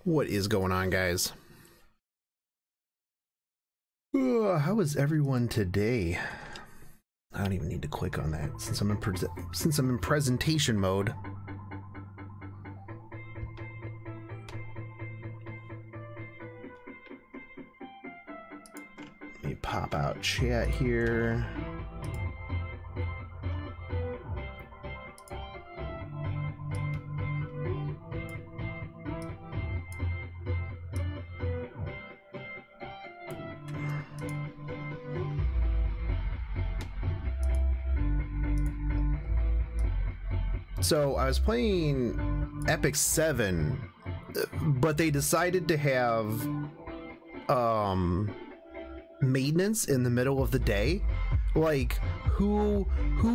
What is going on, guys? How is everyone today? I don't even need to click on that since I'm in presentation mode. Let me pop out chat here. So I was playing Ep.2, but they decided to have maintenance in the middle of the day. Like who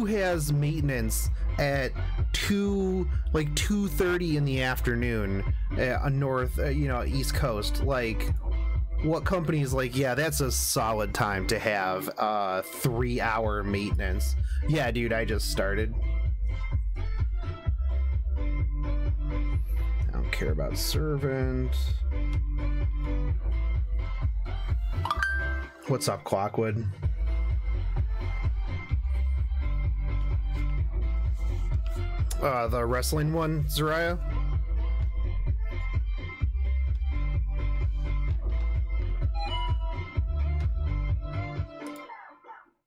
has maintenance at 2:30 in the afternoon north East Coast? Like, what company is like, yeah, that's a solid time to have 3-hour maintenance? Yeah, dude, I just started. Care about servant. What's up, Clockwood? The wrestling one, Zariah?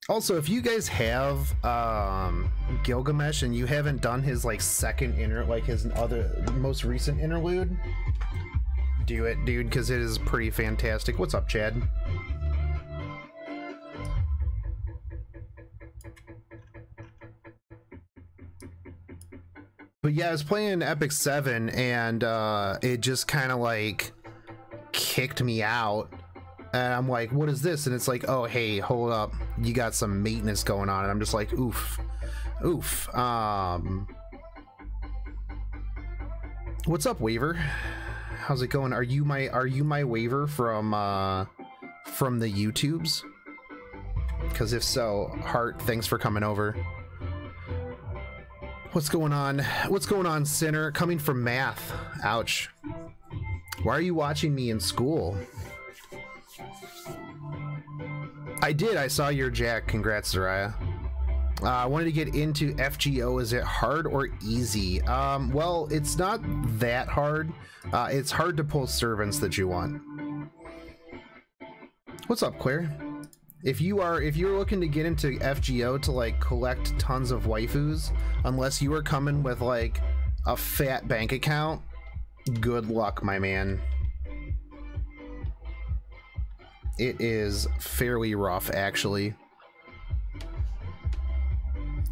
Also, if you guys have Gilgamesh and you haven't done his like second his most recent interlude, do it, dude, because it is pretty fantastic. What's up, Chad? But yeah, I was playing Ep.2 and it just kind of like kicked me out. And I'm like, what is this? And it's like, oh, hey, hold up. You got some maintenance going on. And I'm just like, oof. Oof. What's up, Waver? How's it going? Are you my Waver from the YouTubes? Because if so, Heart, thanks for coming over. What's going on? What's going on, Sinner? Coming from math. Ouch. Why are you watching me in school? I did. I saw your Jack. Congrats, Zariah. I wanted to get into FGO. Is it hard or easy? Well, it's not that hard. It's hard to pull servants that you want. What's up, Claire? If you're looking to get into FGO to like collect tons of waifus, unless you are coming with like a fat bank account, good luck, my man. It is fairly rough, actually.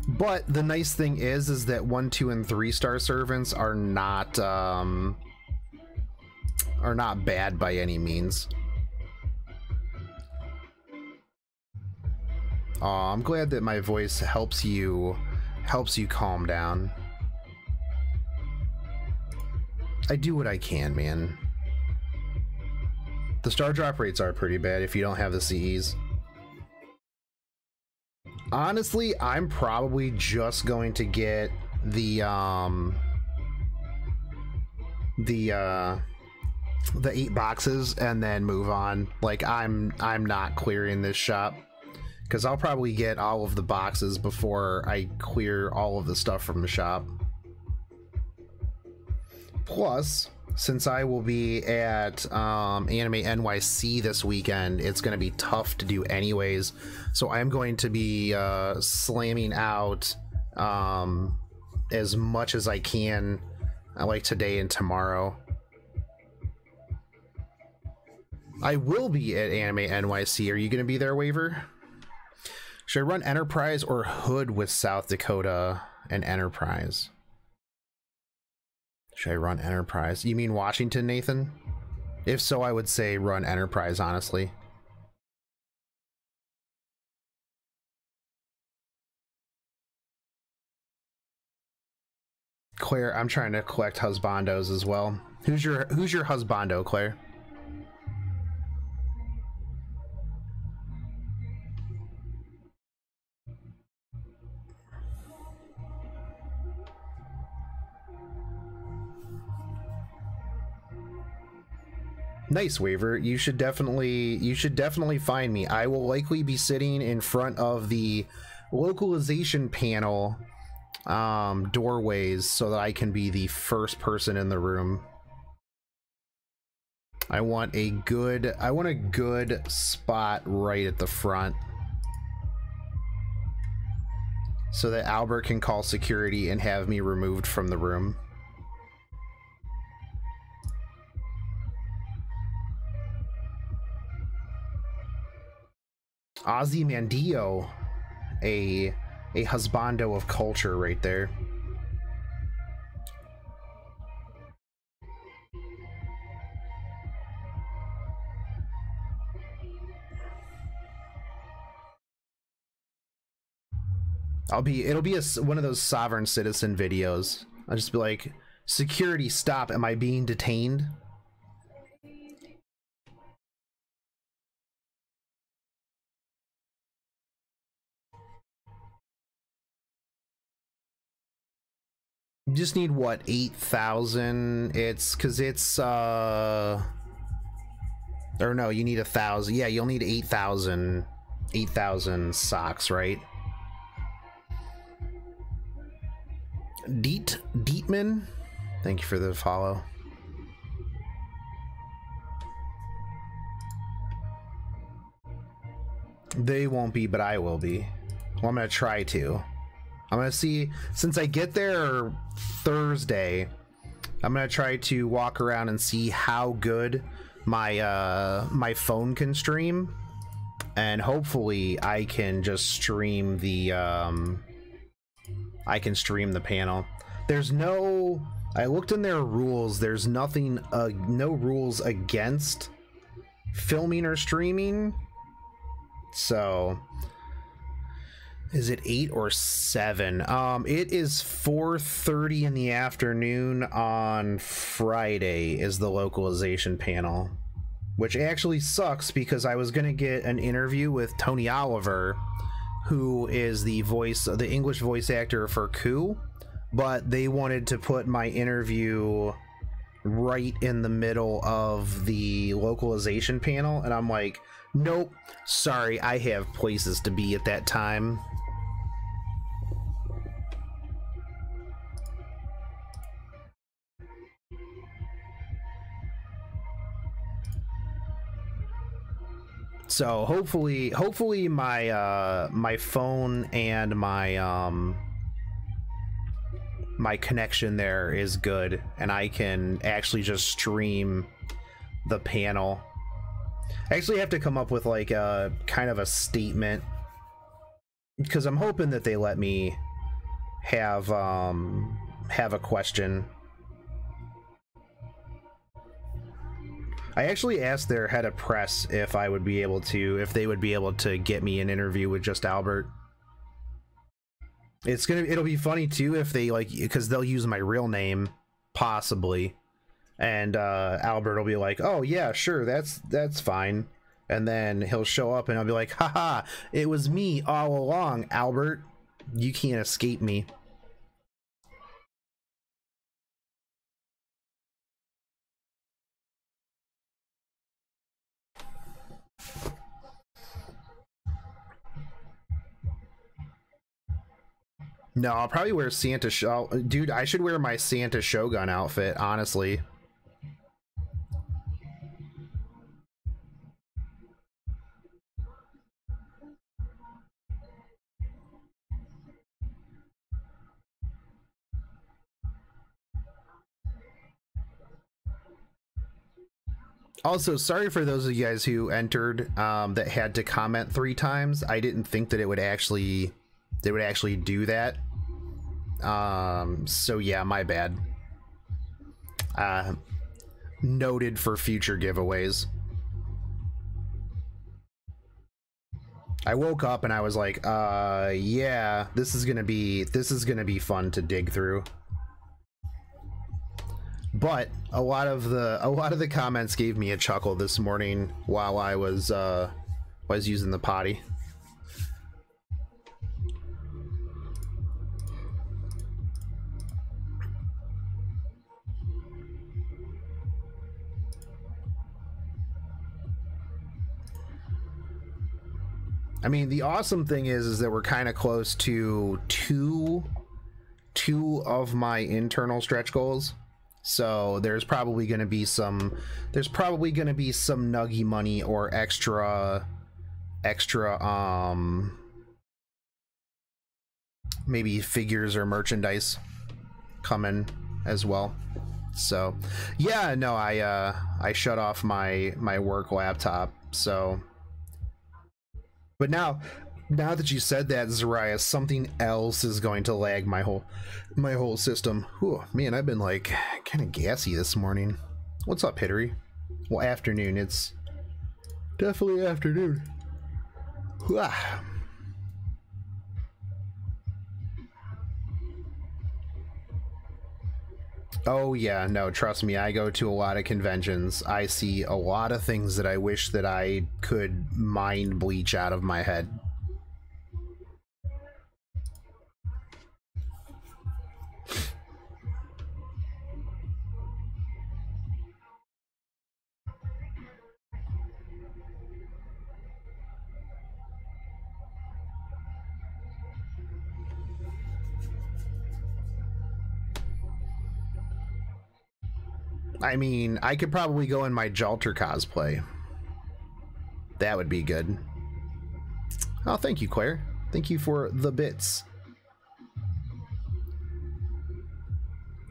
But the nice thing is that 1, 2, and 3-star servants are not bad by any means. I'm glad that my voice helps you calm down. I do what I can, man. The star drop rates are pretty bad if you don't have the CEs. Honestly, I'm probably just going to get the 8 boxes and then move on. Like, I'm not clearing this shop because I'll probably get all of the boxes before I clear all of the stuff from the shop. Plus, since I will be at Anime NYC this weekend, it's going to be tough to do anyways. So I'm going to be slamming out as much as I can, like today and tomorrow. I will be at Anime NYC. Are you going to be there, Waver? Should I run Enterprise or Hood with South Dakota and Enterprise? Should I run Enterprise? You mean Washington, Nathan? If so, I would say run Enterprise, honestly. Claire, I'm trying to collect husbandos as well. Who's your husbando, Claire? Nice, Waver. You should definitely find me. I will likely be sitting in front of the localization panel doorways so that I can be the first person in the room. I want a good spot right at the front so that Albert can call security and have me removed from the room. Ozymandias, a husbando of culture right there. It'll be one of those sovereign citizen videos. I'll just be like, security, stop, am I being detained? You just need what, 8,000? It's because it's or no, you need 1,000. Yeah, you'll need 8,000 socks, right? Dietman, thank you for the follow. They won't be, but I will be. Well, I'm gonna try to. I'm gonna see, since I get there Thursday, I'm gonna try to walk around and see how good my my phone can stream, and hopefully I can just stream the panel. There's no, I looked in their rules, there's nothing, no rules against filming or streaming. So is it 8 or 7? It is 4:30 in the afternoon on Friday is the localization panel, which actually sucks because I was gonna get an interview with Tony Oliver, who is the English voice actor for Coup, but they wanted to put my interview right in the middle of the localization panel, and I'm like, nope, sorry, I have places to be at that time. So hopefully my my phone and my my connection there is good and I can actually just stream the panel. I actually have to come up with like a kind of a statement, because I'm hoping that they let me have a question. I actually asked their head of press if I would be able to, if they would be able to get me an interview with just Albert. It'll be funny too if they, like, because they'll use my real name possibly, and Albert will be like, oh yeah, sure, that's fine, and then he'll show up and I'll be like, haha, it was me all along, Albert, you can't escape me. No, I'll probably wear Santa dude, I should wear my Santa Shogun outfit, honestly. Also, sorry for those of you guys who entered that had to comment 3 times. I didn't think that it would actually do that. So yeah, my bad. Noted for future giveaways. I woke up and I was like, yeah, this is gonna be fun to dig through. But a lot of the comments gave me a chuckle this morning while I was using the potty. I mean, the awesome thing is that we're kind of close to two of my internal stretch goals. So there's probably going to be some nuggy money or extra maybe figures or merchandise coming as well. So yeah, no, I shut off my work laptop. So, but now that you said that, Zariah, something else is going to lag my whole system. Whew, man, I've been like kind of gassy this morning. What's up, Hittery? Well, afternoon. It's definitely afternoon. Whew. Oh yeah, no, trust me, I go to a lot of conventions. I see a lot of things that I wish that I could mind bleach out of my head. I mean, I could probably go in my Jalter cosplay. That would be good. Oh, thank you, Claire. Thank you for the bits.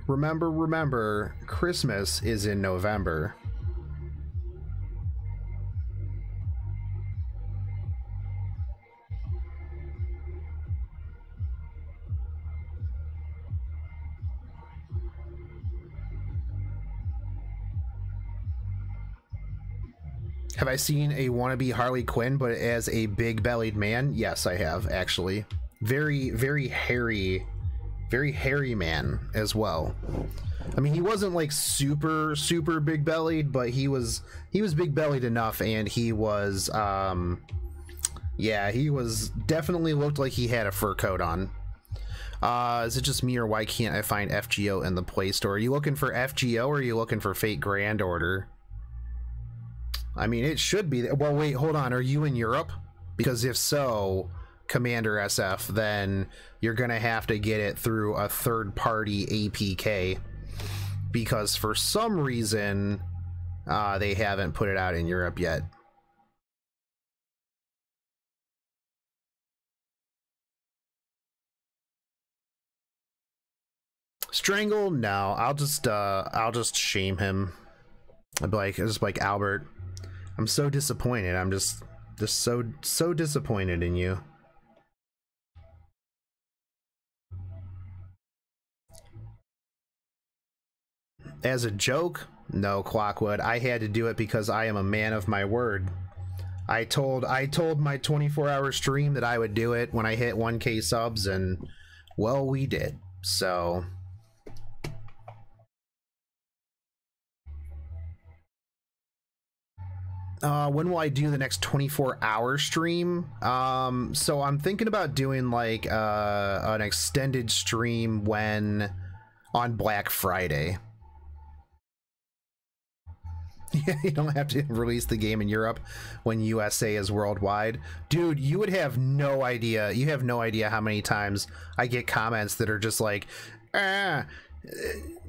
Remember, Christmas is in November. Have I seen a wannabe Harley Quinn, but as a big-bellied man? Yes, I have, actually. Very, very hairy man as well. I mean, he wasn't like super big-bellied, but he was big-bellied enough, and he was, yeah, he was definitely looked like he had a fur coat on. Is it just me, or why can't I find FGO in the Play Store? Are you looking for FGO, or are you looking for Fate Grand Order? I mean, it should be. Well, wait, hold on. Are you in Europe? Because if so, Commander SF, then you're going to have to get it through a third-party APK. Because for some reason, they haven't put it out in Europe yet. Strangle? No, I'll just shame him. I'll be like Albert. I'm so disappointed. I'm just so disappointed in you. As a joke? No, Clockwood. I had to do it because I am a man of my word. I told my 24-hour stream that I would do it when I hit 1K subs, and well, we did. So when will I do the next 24-hour stream? So I'm thinking about doing like an extended stream on Black Friday. Yeah, you don't have to release the game in Europe when USA is worldwide. Dude, you would have no idea. You have no idea how many times I get comments that are just like, NA,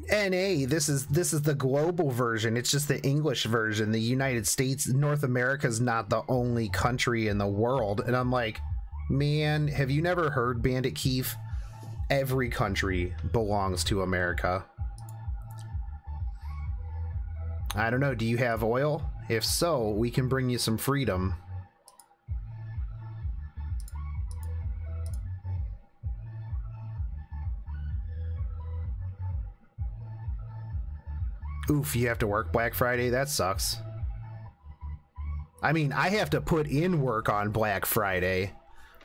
this is the global version. It's just the English version. The United States, North America is not the only country in the world. And I'm like, man, have you never heard Bandit Keith? Every country belongs to America. I don't know, do you have oil? If so, we can bring you some freedom. Oof, you have to work Black Friday? That sucks. I mean, I have to put in work on Black Friday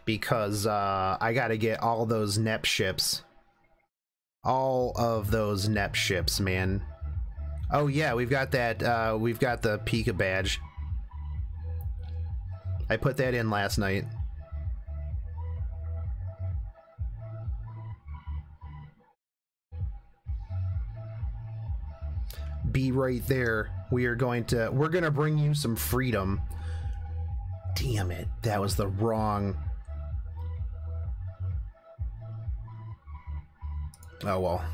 because I gotta get all those NEP ships. All of those NEP ships, man. Oh yeah, we've got that, we've got the Pika badge. I put that in last night. Be right there. We're gonna bring you some freedom. Damn it. That was the wrong... Oh, well.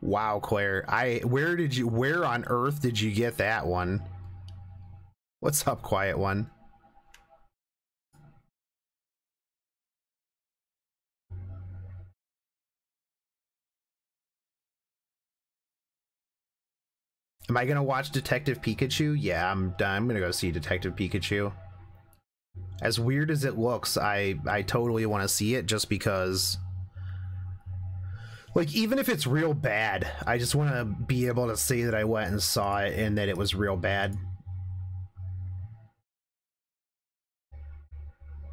Wow, Claire. Where on earth did you get that one? What's up, quiet one? Am I gonna watch Detective Pikachu? Yeah, I'm done. I'm gonna go see Detective Pikachu. As weird as it looks, I totally want to see it just because... Like, even if it's real bad, I just want to be able to say that I went and saw it and that it was real bad.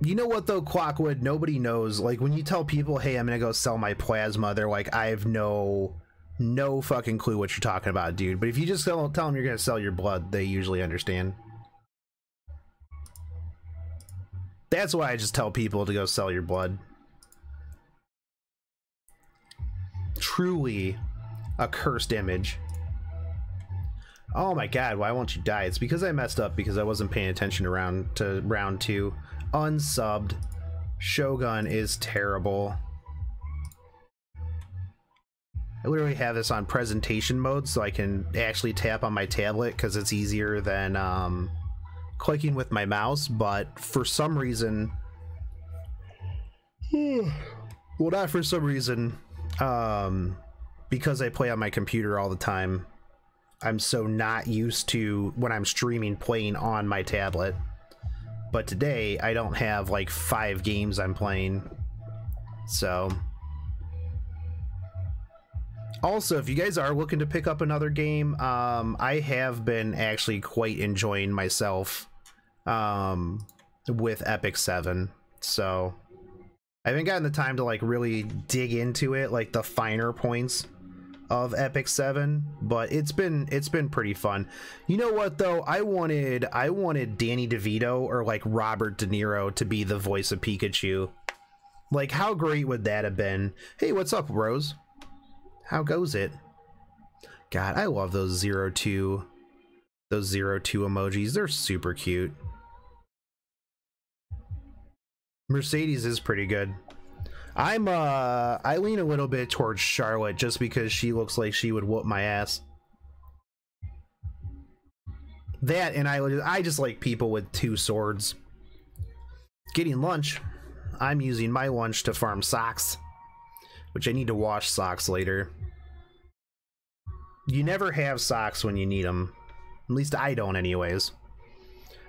You know what, though, Clockwood? Nobody knows. Like, when you tell people, hey, I'm gonna go sell my plasma, they're like, I have no fucking clue what you're talking about, dude. But if you just tell them you're gonna sell your blood, they usually understand. That's why I just tell people to go sell your blood. Truly a cursed image. Oh my god, why won't you die? It's because I messed up because I wasn't paying attention to round 2. Unsubbed. Shogun is terrible. I literally have this on presentation mode so I can actually tap on my tablet because it's easier than clicking with my mouse, but for some reason... well, not for some reason. Because I play on my computer all the time, I'm so not used to when I'm streaming playing on my tablet. But today I don't have like 5 games I'm playing. So also, if you guys are looking to pick up another game, I have been actually quite enjoying myself with Ep.2. So I haven't gotten the time to like really dig into it, like the finer points of Ep.2, but it's been pretty fun. You know what though? I wanted Danny DeVito or like Robert De Niro to be the voice of Pikachu. Like, how great would that have been? Hey, what's up, Rose? How goes it? God, I love those 02 emojis. They're super cute. Mercedes is pretty good. I lean a little bit towards Charlotte just because she looks like she would whoop my ass. That, and I just like people with 2 swords. Getting lunch. I'm using my lunch to farm socks, which I need to wash socks later. You never have socks when you need them. At least I don't anyways.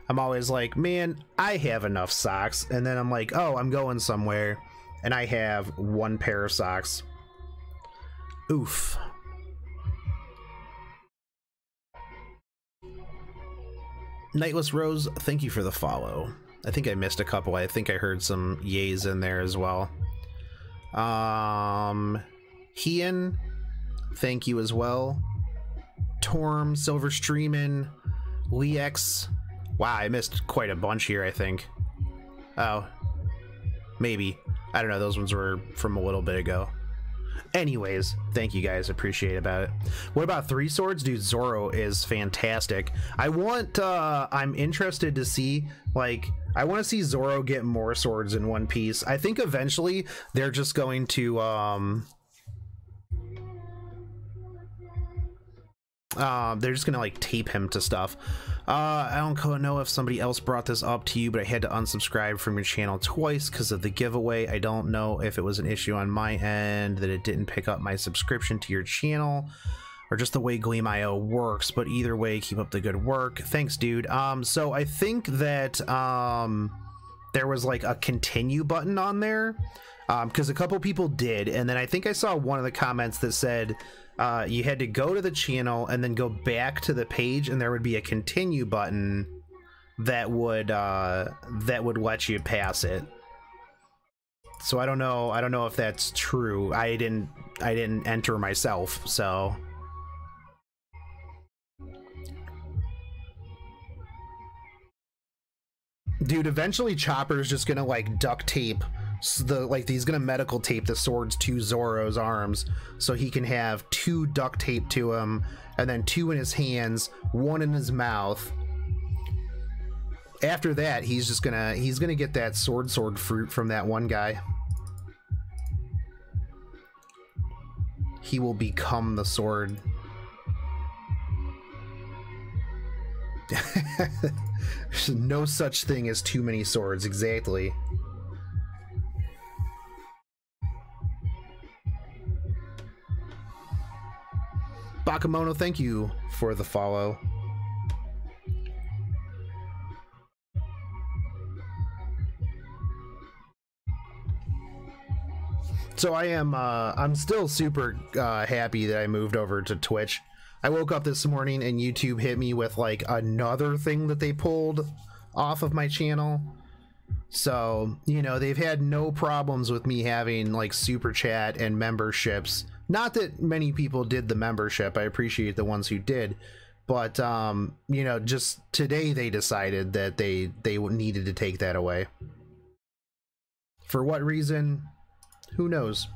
I'm always like, man, I have enough socks. And then I'm like, oh, I'm going somewhere. And I have 1 pair of socks. Oof. Nightless Rose, thank you for the follow. I think I missed a couple. I think I heard some yays in there as well. Hian, thank you as well. Torm, Silver Streamin', Leex. Wow, I missed quite a bunch here, I think. Oh, maybe. I don't know, those ones were from a little bit ago. Anyways, thank you guys, appreciate about it. What about 3 swords? Dude, Zoro is fantastic. I'm interested to see, like, I want to see Zoro get more swords in One Piece. I think eventually they're just going to, they're just gonna like tape him to stuff. I don't know if somebody else brought this up to you, but I had to unsubscribe from your channel twice because of the giveaway. I don't know if it was an issue on my end that it didn't pick up my subscription to your channel or just the way Gleam.io works, but either way, keep up the good work. Thanks, dude. So I think that there was like a continue button on there because a couple people did, and then I think I saw one of the comments that said you had to go to the channel and then go back to the page, and there would be a continue button that would let you pass it. So I don't know if that's true. I didn't enter myself, so. Dude, eventually Chopper's just gonna like duct tape So he's gonna medical tape the swords to Zoro's arms so he can have 2 duct tape to him, and then 2 in his hands, 1 in his mouth. After that, he's gonna get that sword fruit from that one guy. He will become the sword. There's no such thing as too many swords, exactly. Bakamono, thank you for the follow. So I'm still super happy that I moved over to Twitch. I woke up this morning and YouTube hit me with like another thing that they pulled off of my channel. So, you know, they've had no problems with me having like super chat and memberships. Not that many people did the membership. I appreciate the ones who did. But, you know, just today they decided that they needed to take that away. For what reason? Who knows?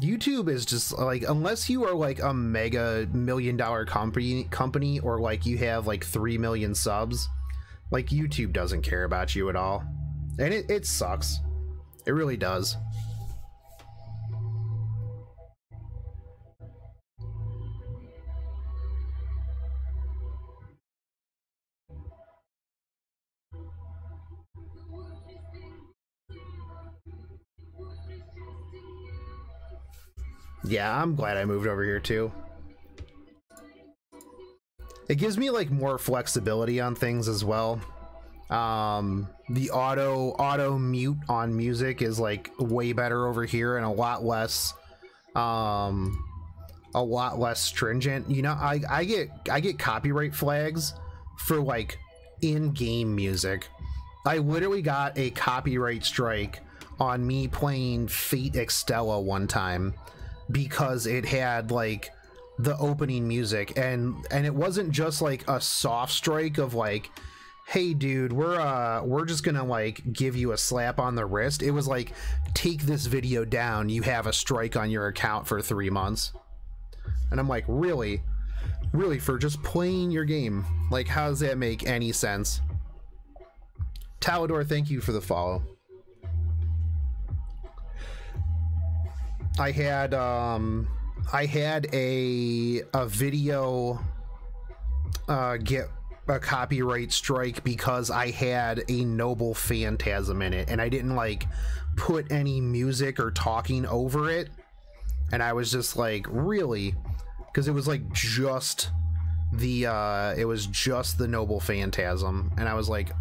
YouTube is just like, unless you are like a mega $1 million company or like you have like 3 million subs, like YouTube doesn't care about you at all. And it sucks. It really does. Yeah, I'm glad I moved over here too. It gives me like more flexibility on things as well. The auto mute on music is like way better over here and a lot less stringent. You know, I get copyright flags for like in-game music. I literally got a copyright strike on me playing Fate Extella one time because it had like the opening music, and it wasn't just like a soft strike of like, hey dude, we're just gonna like give you a slap on the wrist. It was like, take this video down, you have a strike on your account for 3 months. And I'm like, really for just playing your game? Like, how does that make any sense? Talador, thank you for the follow. I had a video get a copyright strike because I had a noble phantasm in it, and I didn't like put any music or talking over it, and I was just like, really? Because it was like just the noble phantasm, and I was like,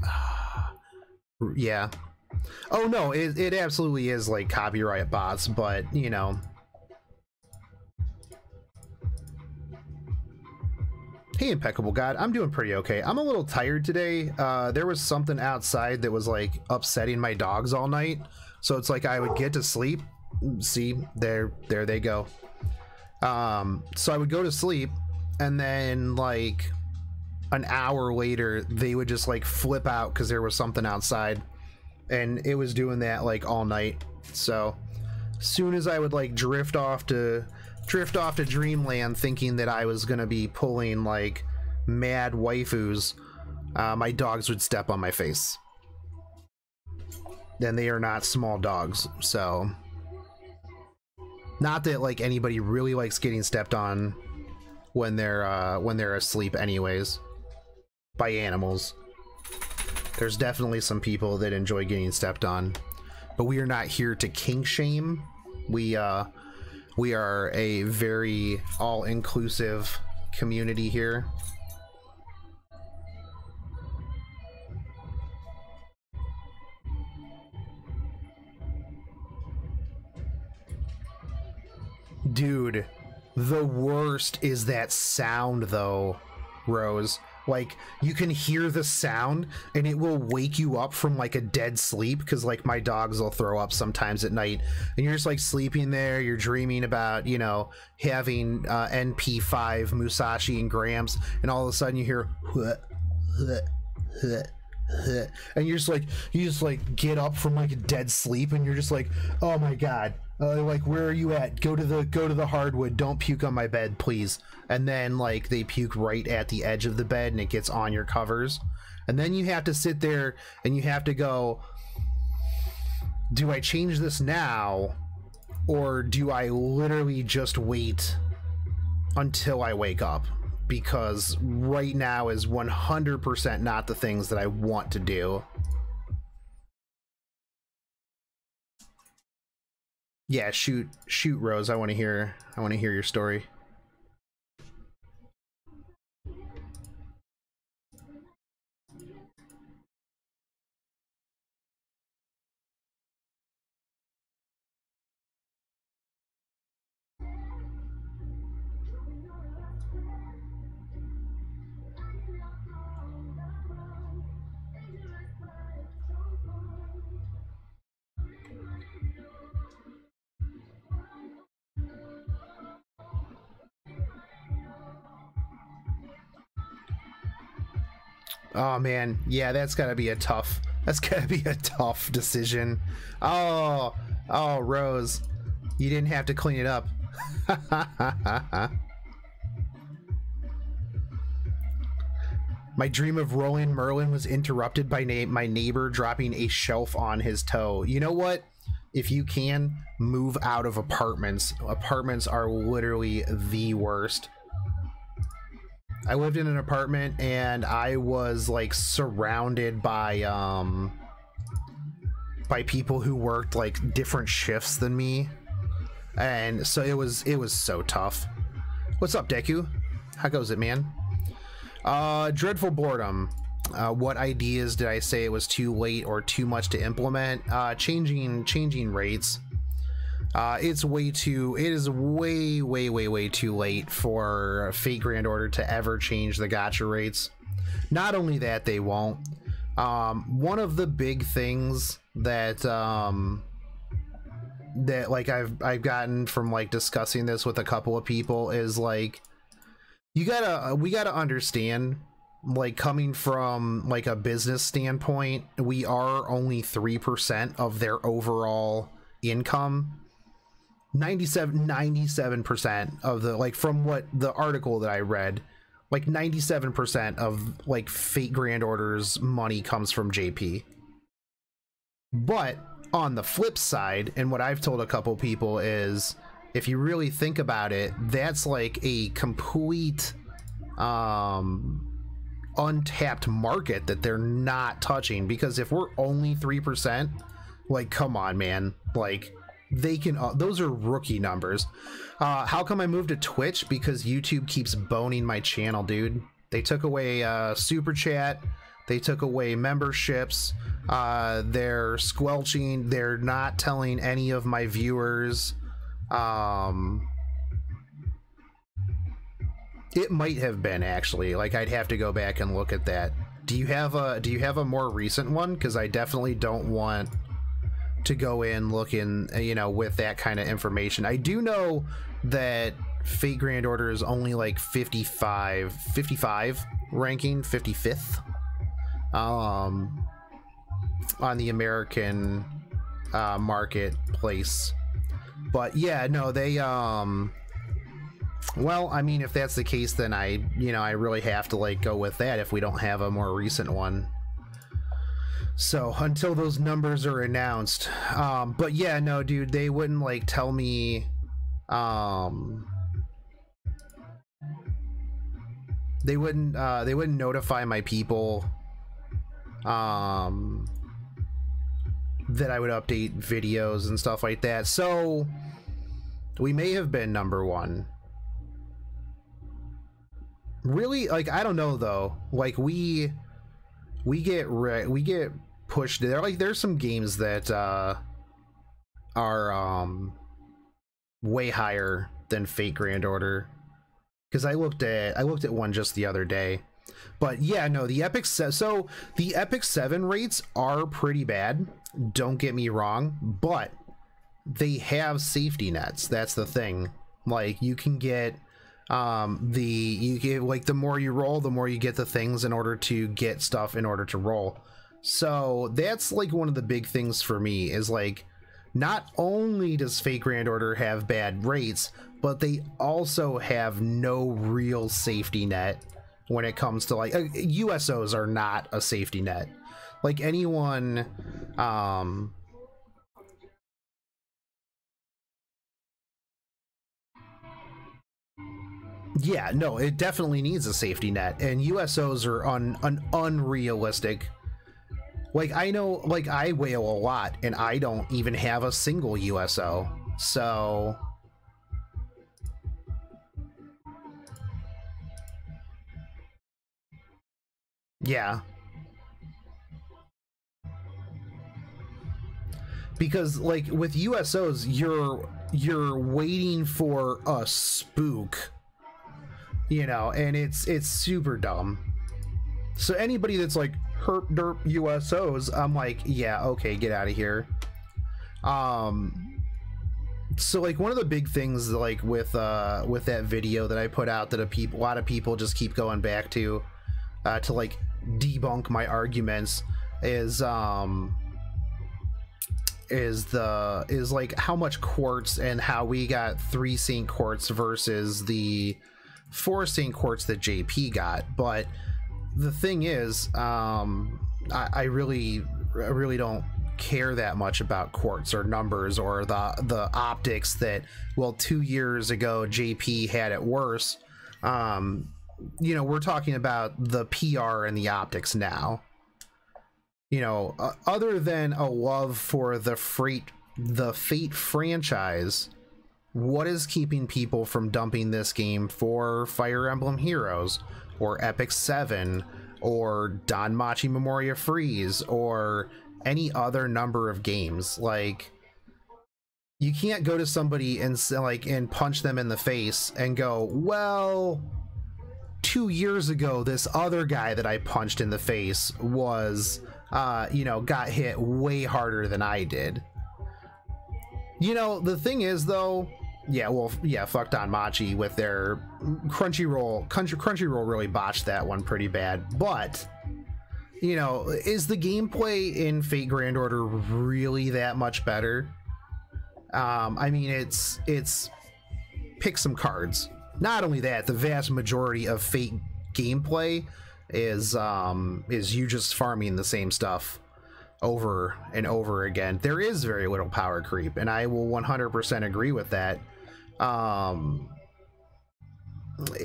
yeah. Oh no, it absolutely is like copyright bots, but you know. Hey Impeccable God, I'm doing pretty okay. I'm a little tired today. There was something outside that was like upsetting my dogs all night, so it's like I would get to sleep. See, there they go. So I would go to sleep, and then like an hour later they would just like flip out because there was something outside, and it was doing that like all night. So as soon as I would like drift off to dreamland thinking that I was gonna be pulling like mad waifus, my dogs would step on my face. Then they are not small dogs, so not that like anybody really likes getting stepped on when they're asleep anyways by animals. There's definitely some people that enjoy getting stepped on, but we are not here to kink shame. We are a very all-inclusive community here. Dude, the worst is that sound though, Rose. Like, you can hear the sound and it will wake you up from like a dead sleep, because like my dogs will throw up sometimes at night and you're just like sleeping there, you're dreaming about, you know, having NP5 Musashi and Gramps, and all of a sudden you hear and you're just like, you just like get up from like a dead sleep, and you're just like, oh my god, like, where are you at? Go to the hardwood. Don't puke on my bed, please. And then like they puke right at the edge of the bed, and it gets on your covers, and then you have to sit there and you have to go, do I change this now, or do I literally just wait until I wake up? Because right now is 100% not the things that I want to do. Yeah, shoot Rose. I want to hear your story. Oh man, yeah, that's gotta be a tough decision. Oh, Rose, you didn't have to clean it up. My dream of Roland Merlin was interrupted by my neighbor dropping a shelf on his toe. You know what? If you can, move out of apartments. Apartments are literally the worst. I lived in an apartment and I was like surrounded by people who worked like different shifts than me, and so it was so tough. What's up, Deku? How goes it, man? Dreadful boredom. What ideas did I say it was too late or too much to implement? Changing rates. It is way too late for Fate Grand Order to ever change the gacha rates. Not only that, they won't. One of the big things that that like I've gotten from like discussing this with a couple of people is like, we gotta understand, like, coming from like a business standpoint, we are only 3% of their overall income. 97% of the, like, from what the article that I read, like 97% of like Fate Grand Order's money comes from JP. But on the flip side, and what I've told a couple people is, if you really think about it, that's like a complete untapped market that they're not touching. Because if we're only 3%, like, come on, man, like, they can, those are rookie numbers. How come I moved to Twitch? Because YouTube keeps boning my channel, dude. They took away super chat, they took away memberships, they're squelching, they're not telling any of my viewers. It might have been, actually, like, I'd have to go back and look at that. Do you have a more recent one? Because I definitely don't want to go in looking, you know, with that kind of information. I do know that Fate Grand Order is only like 55 ranking, 55th on the American marketplace. But yeah, no, they well, I mean, if that's the case, then I really have to like go with that if we don't have a more recent one. So until those numbers are announced, but yeah, no, dude, they wouldn't like tell me, they wouldn't notify my people, that I would update videos and stuff like that. So we may have been number one. Really, like, I don't know though. Like, we get pushed there. Like, there's some games that are way higher than Fate Grand Order, because I looked at one just the other day. But yeah, no, the Epic 7 rates are pretty bad, don't get me wrong, but they have safety nets. That's the thing. Like, you can get like, the more you roll, the more you get the things in order to get stuff in order to roll. So that's like one of the big things for me is like, not only does Fate Grand Order have bad rates, but they also have no real safety net when it comes to like USOs are not a safety net. Like anyone, yeah, no, it definitely needs a safety net, and USOs are unrealistic. Like I know, like I whale a lot, and I don't even have a single USO, so. Yeah. Because like with USOs, you're waiting for a spook, you know, and it's super dumb. So anybody that's like herp derp USOs, I'm like, yeah, okay, get out of here. So like one of the big things like with that video that I put out that a lot of people just keep going back to like debunk my arguments is like how much quartz and how we got 3 Saint quartz versus the 4 Saint quartz that JP got. But the thing is, I really don't care that much about quartz or numbers or the optics that, well, 2 years ago JP had it worse. You know, we're talking about the PR and the optics now. You know, other than a love for the Fate franchise, what is keeping people from dumping this game for Fire Emblem Heroes or Ep.2 or Danmachi Memoria Freeze or any other number of games? Like, you can't go to somebody and punch them in the face and go, well, 2 years ago this other guy that I punched in the face was you know, got hit way harder than I did. You know, the thing is though, yeah, well, yeah, fuck Danmachi with their Crunchyroll really botched that one pretty bad. But you know, is the gameplay in Fate Grand Order really that much better? I mean, it's pick some cards. Not only that, the vast majority of Fate gameplay is you just farming the same stuff over and over again. There is very little power creep, and I will 100% agree with that.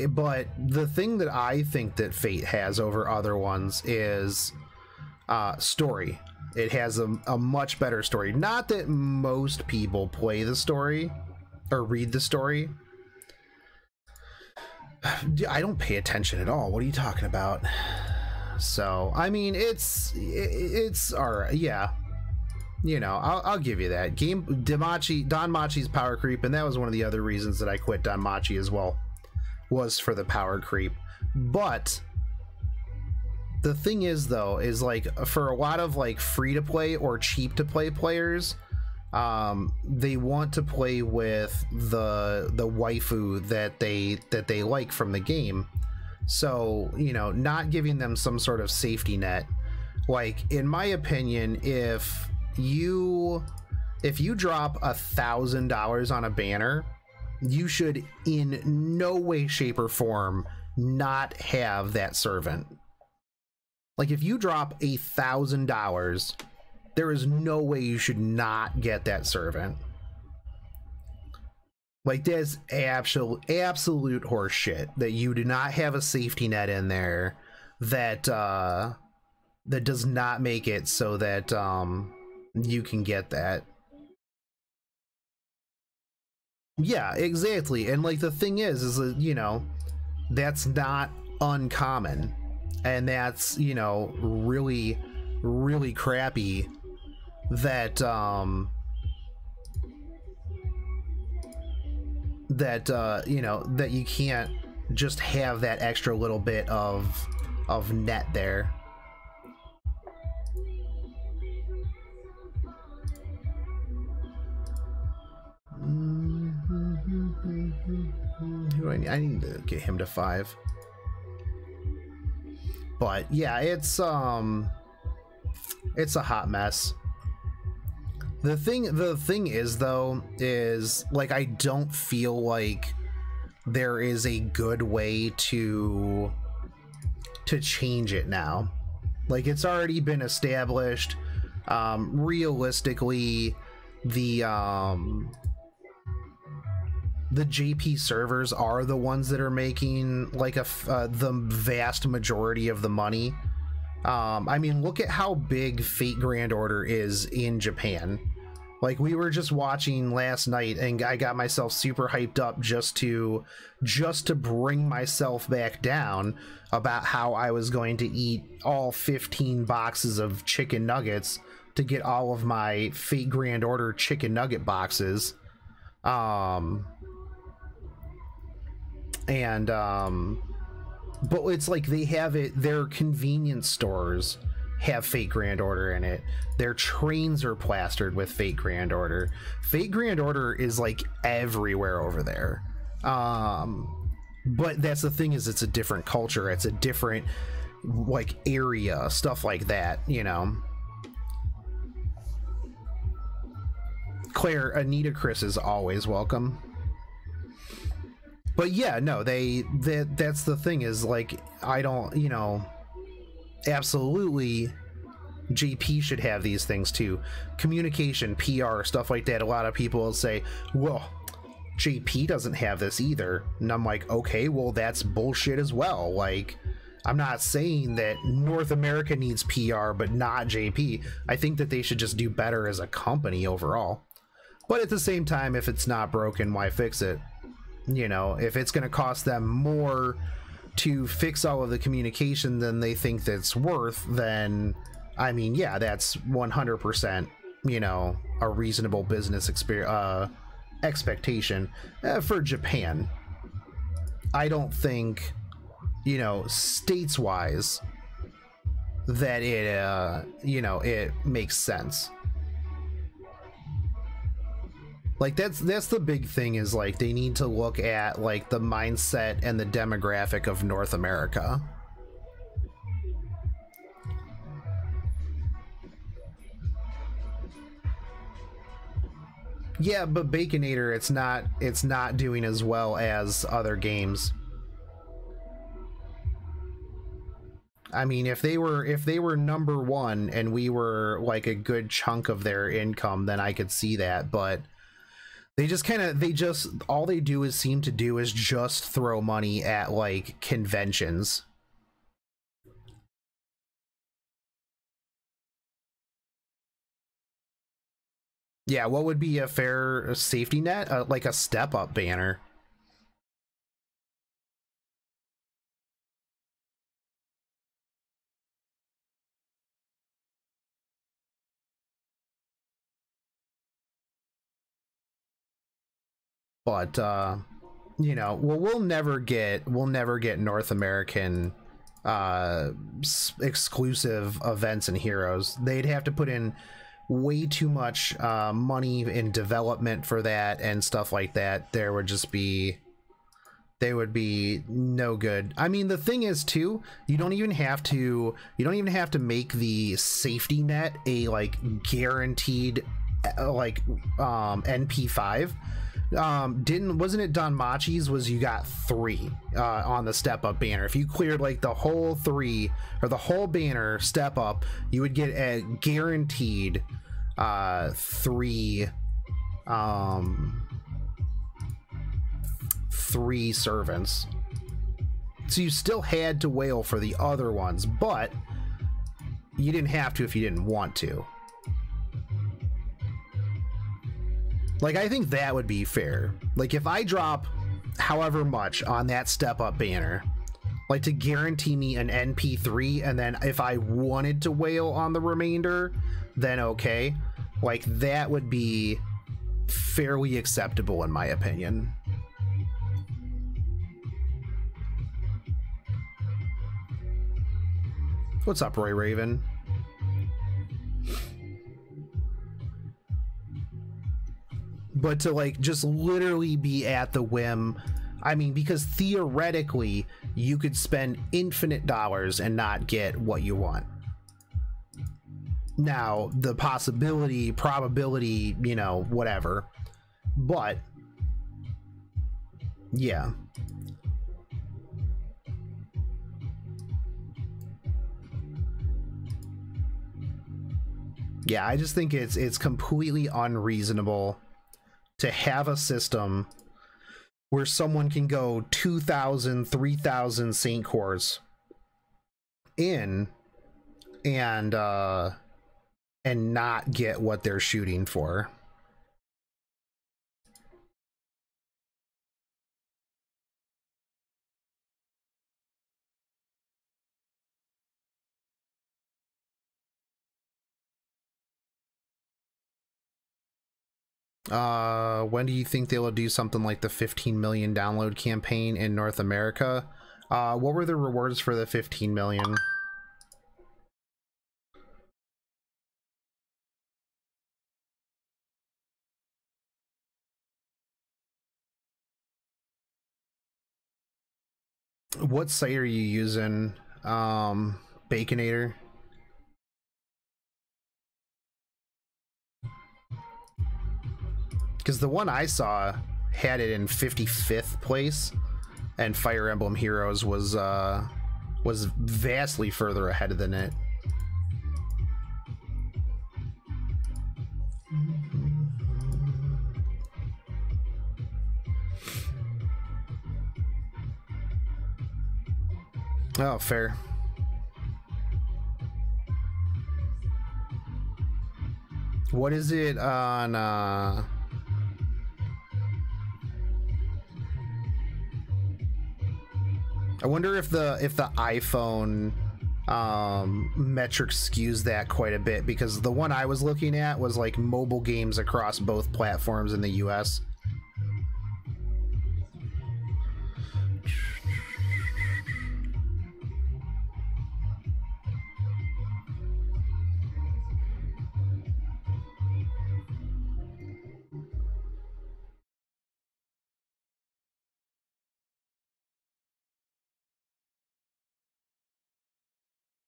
But the thing that I think that Fate has over other ones is story. It has a much better story. Not that most people play the story or read the story. I don't pay attention at all. What are you talking about? So, I mean, it's all right. Yeah, you know, I'll give you that. Danmachi's power creep, and that was one of the other reasons that I quit Danmachi as well, was for the power creep. But the thing is, though, is like for a lot of like free to play or cheap to play players, they want to play with the waifu that they like from the game. So, you know, not giving them some sort of safety net. Like, in my opinion, if you drop $1,000 on a banner, you should in no way, shape, or form not have that servant. Like, if you drop $1,000, there is no way you should not get that servant. Like, that's absolute horse shit that you do not have a safety net in there that that does not make it so that you can get that. Yeah, exactly. And like the thing is that, you know, that's not uncommon, and that's, you know, really crappy that you know, that you can't just have that extra little bit of net there. I need to get him to 5. But yeah, it's It's a hot mess. The thing is though, is like, I don't feel like there is a good way to change it now. Like, it's already been established. Realistically, the JP servers are the ones that are making like the vast majority of the money. I mean, look at how big Fate Grand Order is in Japan. Like, we were just watching last night and I got myself super hyped up just to bring myself back down about how I was going to eat all 15 boxes of chicken nuggets to get all of my Fate Grand Order chicken nugget boxes. But it's like they have it, their convenience stores have Fate Grand Order in it. Their trains are plastered with Fate Grand Order. Fate Grand Order is like everywhere over there. But that's the thing, is it's a different culture. It's a different like area, stuff like that, you know. Claire, Anita Chris is always welcome. But yeah, no, that's the thing, is like, I don't, you know, absolutely JP should have these things too. Communication, PR, stuff like that. A lot of people will say, well, JP doesn't have this either. And I'm like, okay, well, that's bullshit as well. Like, I'm not saying that North America needs PR, but not JP. I think that they should just do better as a company overall. But at the same time, if it's not broken, why fix it? You know, if it's going to cost them more to fix all of the communication than they think that's worth, then, I mean, yeah, that's 100%, you know, a reasonable business expectation for Japan. I don't think, you know, states-wise, that it, you know, it makes sense. Like, that's the big thing, is like, they need to look at like the mindset and the demographic of North America. Yeah, but Baconator, it's not doing as well as other games. I mean, if they were #1 and we were like a good chunk of their income, then I could see that, but they just all they do is seem to do is just throw money at like conventions. Yeah, what would be a fair safety net? Like a step up banner. But you know, well, we'll never get North American exclusive events and heroes. They'd have to put in way too much money in development for that and stuff like that. They would be no good. I mean, the thing is too, you don't even have to make the safety net a like guaranteed like NP5. Wasn't it Don Machi's was you got 3 on the step up banner. If you cleared like the whole 3 or the whole banner step up, you would get a guaranteed 3 servants. So you still had to whale for the other ones, but you didn't have to if you didn't want to. Like, I think that would be fair. Like, if I drop however much on that step up banner, like to guarantee me an NP3, and then if I wanted to whale on the remainder, then okay. Like, that would be fairly acceptable in my opinion. What's up, Roy Raven? But to like just literally be at the whim, I mean, because theoretically you could spend infinite dollars and not get what you want. Now, the possibility, probability, you know, whatever. But, yeah. Yeah, I just think it's completely unreasonable to have a system where someone can go 2,000, 3,000 Saint cores in and not get what they're shooting for. When do you think they will do something like the 15 million download campaign in North America? What were the rewards for the 15 million? What site are you using? Baconator? Because the one I saw had it in 55th place, and Fire Emblem Heroes was vastly further ahead than it. Oh, fair. What is it on I wonder if the iPhone metric skews that quite a bit, because the one I was looking at was like mobile games across both platforms in the US.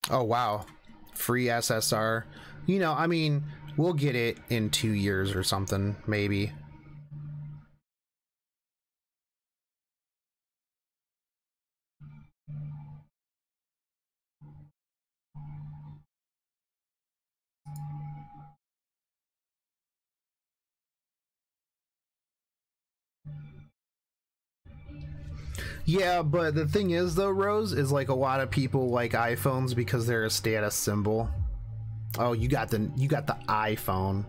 Oh wow, free SSR. You know, I mean, we'll get it in 2 years or something, maybe. Yeah, but the thing is though, Rose, is like a lot of people like iPhones because they're a status symbol. Oh, you got the iPhone.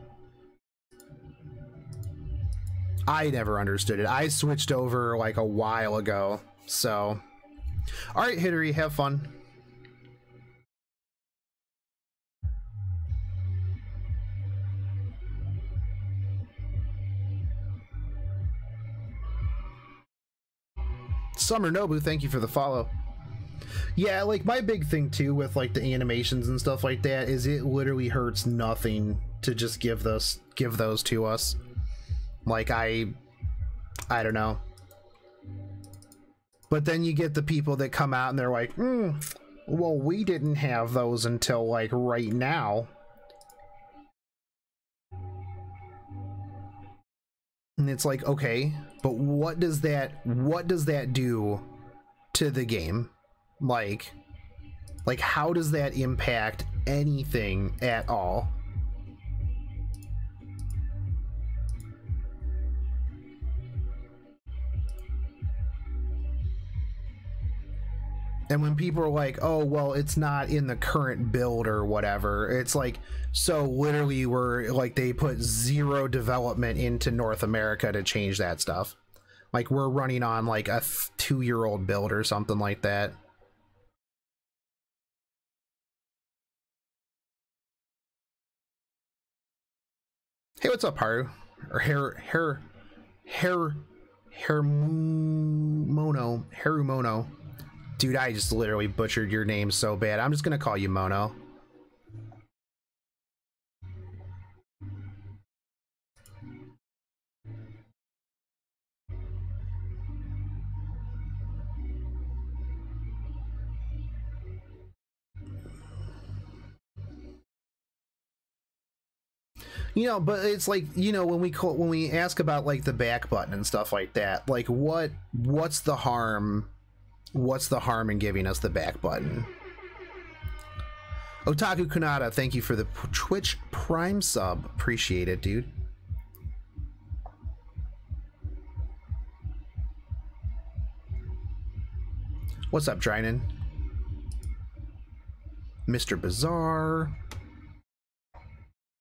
I never understood it. I switched over like a while ago. So, all right, Hittery, have fun. Summer Nobu, thank you for the follow. Yeah, like my big thing too with like the animations and stuff like that is it literally hurts nothing to just give those to us. Like I don't know. But then you get the people that come out and they're like, well, we didn't have those until like right now. And it's like, okay, but what does that do to the game? Like how does that impact anything at all? And when people are like, oh, well, it's not in the current build or whatever, it's like, so literally we're like, they put zero development into North America to change that stuff. Like we're running on like a 2-year-old build or something like that. Hey, what's up, Haru? Or Harumono. Dude, I just literally butchered your name so bad. I'm just gonna call you Mono. You know, but it's like, you know, when we ask about like the back button and stuff like that, like what's the harm? What's the harm in giving us the back button? Otaku Kanata, thank you for the Twitch Prime sub. Appreciate it, dude. What's up, Drynan? Mr. Bizarre.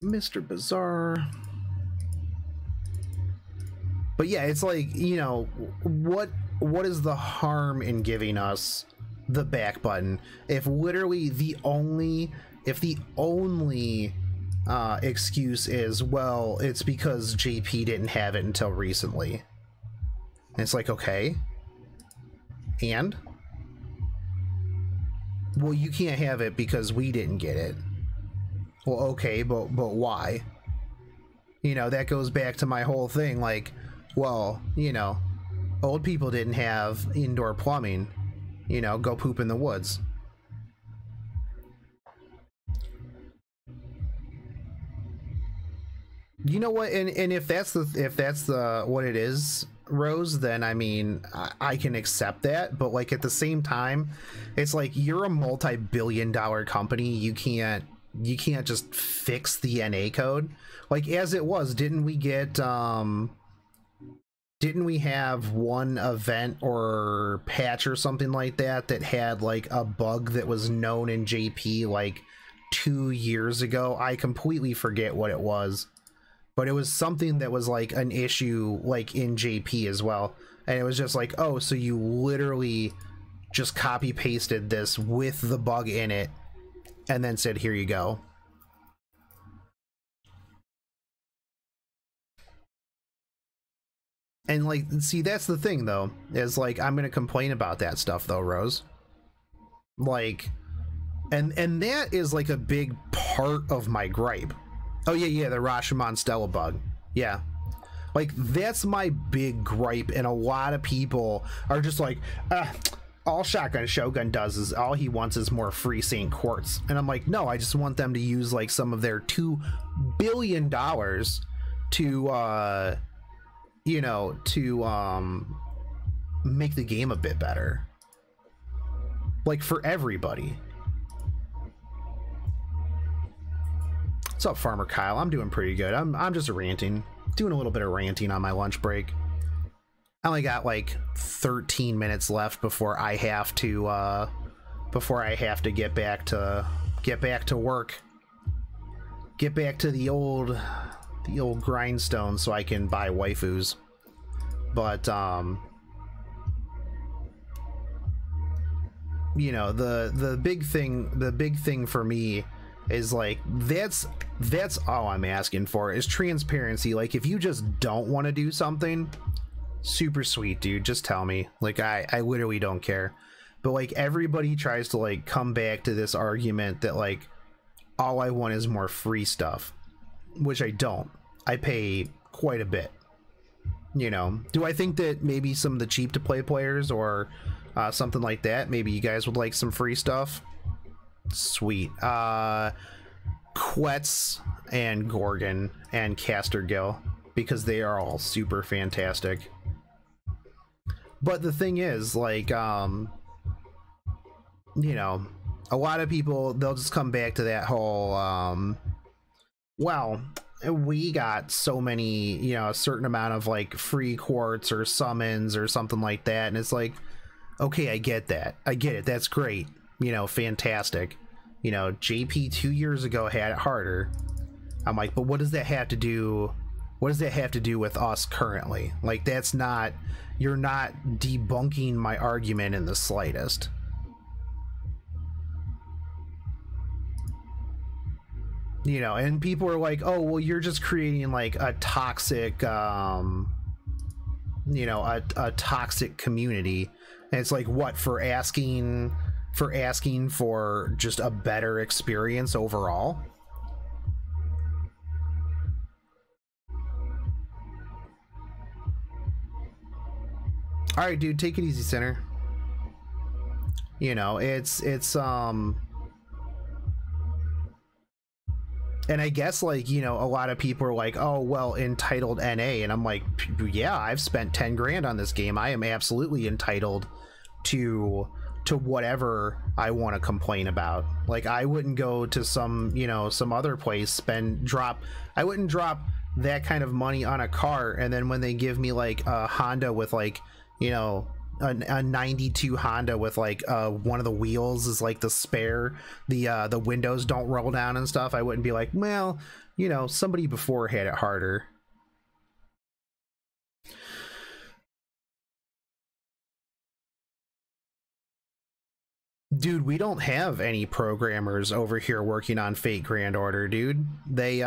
Mr. Bizarre. But yeah, it's like, you know, what is the harm in giving us the back button if literally the only excuse is, well, it's because JP didn't have it until recently. And it's like, okay, and well, you can't have it because we didn't get it. Well, okay, but why? You know, that goes back to my whole thing, like, well, you know, old people didn't have indoor plumbing. You know, go poop in the woods. You know what? And if that's the what it is, Rose, then I mean, I can accept that. But like at the same time, it's like you're a multi-billion-dollar company. You can't just fix the NA code. Like as it was, didn't we have one event or patch or something like that that had like a bug that was known in JP like 2 years ago? I completely forget what it was, but it was something that was like an issue like in JP as well. And it was just like, oh, so you literally just copy pasted this with the bug in it and then said, here you go. And like, see, that's the thing though, is like, I'm gonna complain about that stuff though, Rose. Like, and that is like a big part of my gripe. Oh yeah, the Rashomon Stella bug. Yeah. Like, that's my big gripe, and a lot of people are just like, all Shogun does is, all he wants is more free Saint Quartz. And I'm like, no, I just want them to use like some of their $2 billion to, you know, to make the game a bit better, like for everybody. What's up, Farmer Kyle? I'm doing pretty good. I'm just doing a little bit of ranting on my lunch break. I only got like 13 minutes left before I have to get back to work, get back to the old grindstone so I can buy waifus. But you know, the big thing for me is like, that's all I'm asking for is transparency. Like, if you just don't want to do something, super sweet, dude, just tell me. Like, I literally don't care. But like, everybody tries to like come back to this argument that like all I want is more free stuff, which I don't. I pay quite a bit. You know, do I think that maybe some of the cheap to play players or something like that, maybe you guys would like some free stuff? Sweet. Quetz and Gorgon and Castergill, because they are all super fantastic. But the thing is, like, you know, a lot of people, they'll just come back to that whole, well, we got so many, you know, a certain amount of like free quartz or summons or something like that, and it's like, okay, I get that, I get it, that's great, you know, fantastic. You know, JP 2 years ago had it harder. I'm like, but what does that have to do? What does that have to do with us currently? Like, that's not, you're not debunking my argument in the slightest. You know, and people are like, oh, well, you're just creating like a toxic, you know, a toxic community. And it's like, what, for asking for just a better experience overall? All right, dude, take it easy, Center. You know, it's And I guess, like, you know, a lot of people are like, oh, well, entitled NA. And I'm like, yeah, I've spent 10 grand on this game. I am absolutely entitled to whatever I want to complain about. Like, I wouldn't go to some, you know, some other place, I wouldn't drop that kind of money on a car, and then when they give me like a Honda with, like, you know, a 92 Honda with like one of the wheels is like the spare, the windows don't roll down and stuff, I wouldn't be like, well, you know, somebody before had it harder. Dude, we don't have any programmers over here working on Fate Grand Order, dude. They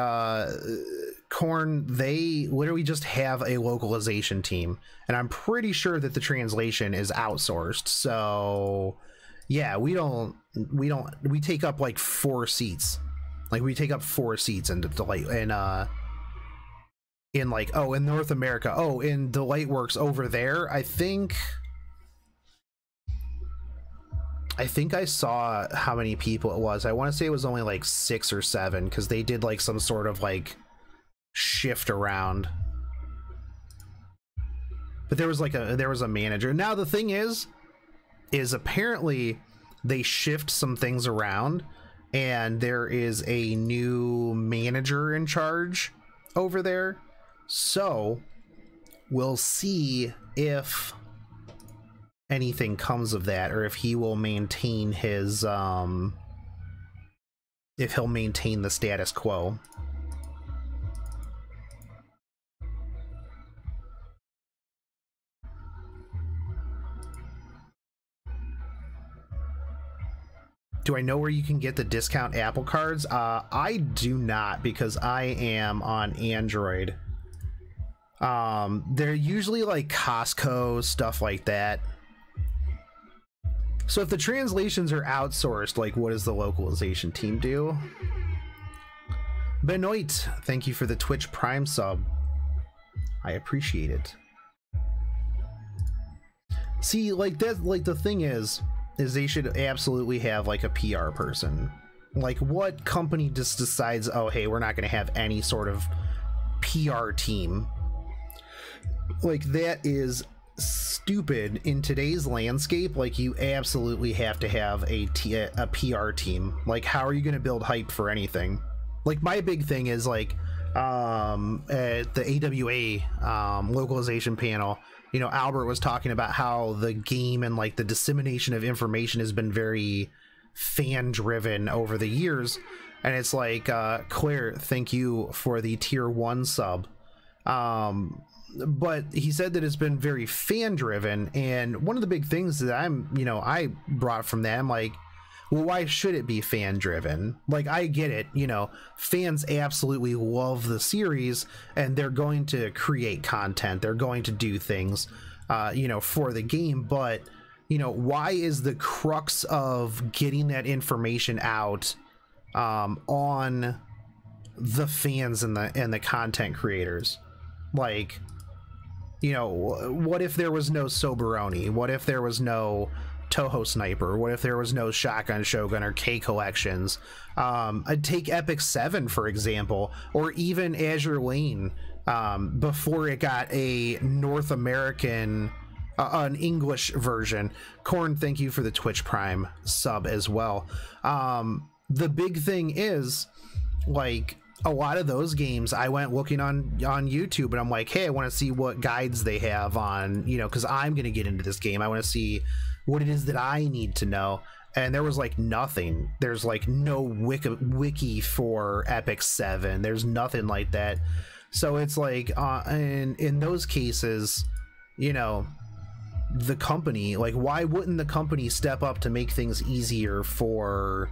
Corn, they literally just have a localization team, and I'm pretty sure that the translation is outsourced. So yeah, we take up like 4 seats. Like, we take up 4 seats in Delight, and in like, oh, in North America, oh, in Delightworks over there, I think I saw how many people it was. I want to say it was only like 6 or 7, because they did like some sort of like shift around. But there was a manager. Now the thing is apparently they shift some things around, and there is a new manager in charge over there. So we'll see if anything comes of that, or if he will maintain his if he'll maintain the status quo. Do I know where you can get the discount Apple cards? I do not, because I am on Android. They're usually like Costco, stuff like that. So if the translations are outsourced, like, what does the localization team do? Benoit, thank you for the Twitch Prime sub. I appreciate it. See, like, that, like, the thing is they should absolutely have like a PR person. Like, what company just decides, oh, hey, we're not going to have any sort of PR team? Like, that is stupid in today's landscape. Like, you absolutely have to have a PR team. Like, how are you going to build hype for anything? Like, my big thing is, like, at the AWA localization panel, you know, Albert was talking about how the game and like the dissemination of information has been very fan driven over the years. And it's like, Claire, thank you for the tier 1 sub. But he said that it's been very fan driven. And one of the big things that I brought from that, I'm like, well, why should it be fan driven? Like, I get it, you know, fans absolutely love the series, and they're going to create content, they're going to do things, you know, for the game. But, you know, why is the crux of getting that information out on the fans and the content creators? Like, you know, what if there was no Soberoni? What if there was no Toho Sniper? What if there was no Shotgun Shogun or K Collections? I'd take Ep.2 for example, or even Azur Lane, before it got a North American, an English version. Corn, thank you for the Twitch Prime sub as well. The big thing is, like, a lot of those games I went looking on YouTube, and I'm like, hey, I want to see what guides they have on, you know, because I'm gonna get into this game. I want to see what it is that I need to know. And there was like nothing. There's like no wiki for Ep.2. There's nothing like that. So it's like, in those cases, you know, the company, like, why wouldn't the company step up to make things easier for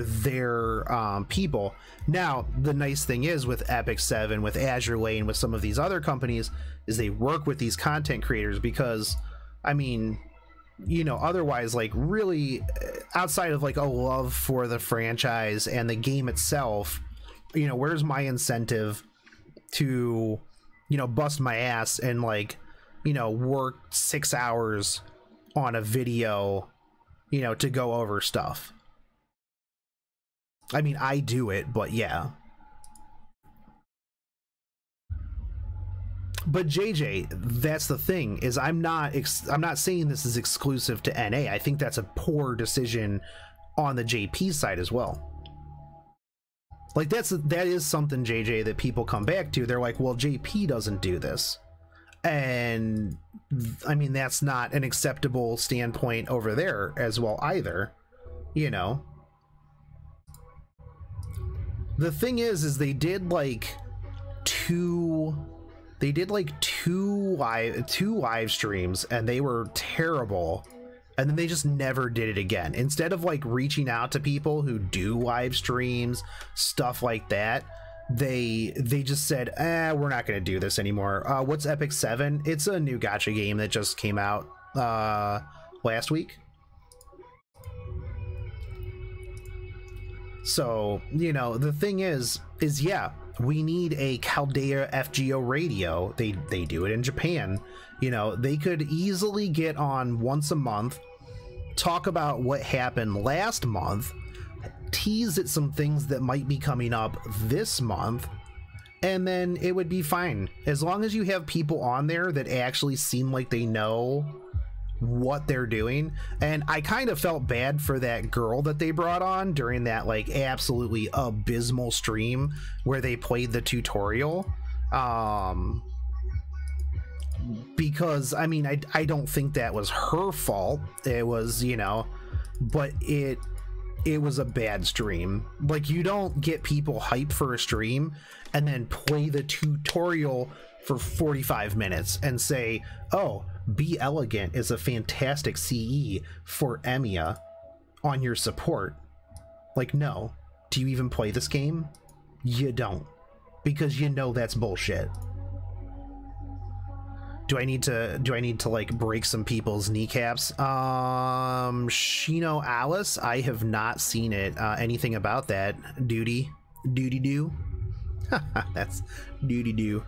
their people? Now, the nice thing is with Ep.2, with Azur Lane, with some of these other companies, is they work with these content creators, because, I mean, you know, otherwise, like, really, outside of like a love for the franchise and the game itself, you know, where's my incentive to, you know, bust my ass and, like, you know, work 6 hours on a video, you know, to go over stuff? I mean, I do it, but yeah. But JJ, that's the thing, is I'm not saying this is exclusive to NA. I think that's a poor decision on the JP side as well. Like that is something, JJ, that people come back to. They're like, well, JP doesn't do this. And I mean, that's not an acceptable standpoint over there as well either, you know. The thing is they did like two live streams, and they were terrible, and then they just never did it again. Instead of like reaching out to people who do live streams, stuff like that, they just said, we're not going to do this anymore. What's Ep.2? It's a new gacha game that just came out last week. So, you know, the thing is yeah, we need a Chaldea FGO radio. They do it in Japan. You know, they could easily get on once a month, talk about what happened last month, tease at some things that might be coming up this month, and then it would be fine. As long as you have people on there that actually seem like they know what they're doing. And I kind of felt bad for that girl that they brought on during that like absolutely abysmal stream where they played the tutorial, because I mean, I don't think that was her fault. It was, you know, but it was a bad stream. Like, you don't get people hyped for a stream and then play the tutorial for 45 minutes and say, oh, Be Elegant is a fantastic CE for Emiya on your support. Like, no. Do you even play this game? You don't. Because you know that's bullshit. Do I need to like break some people's kneecaps? Shino Alice, I have not seen it. Anything about that? Duty do. That's duty do.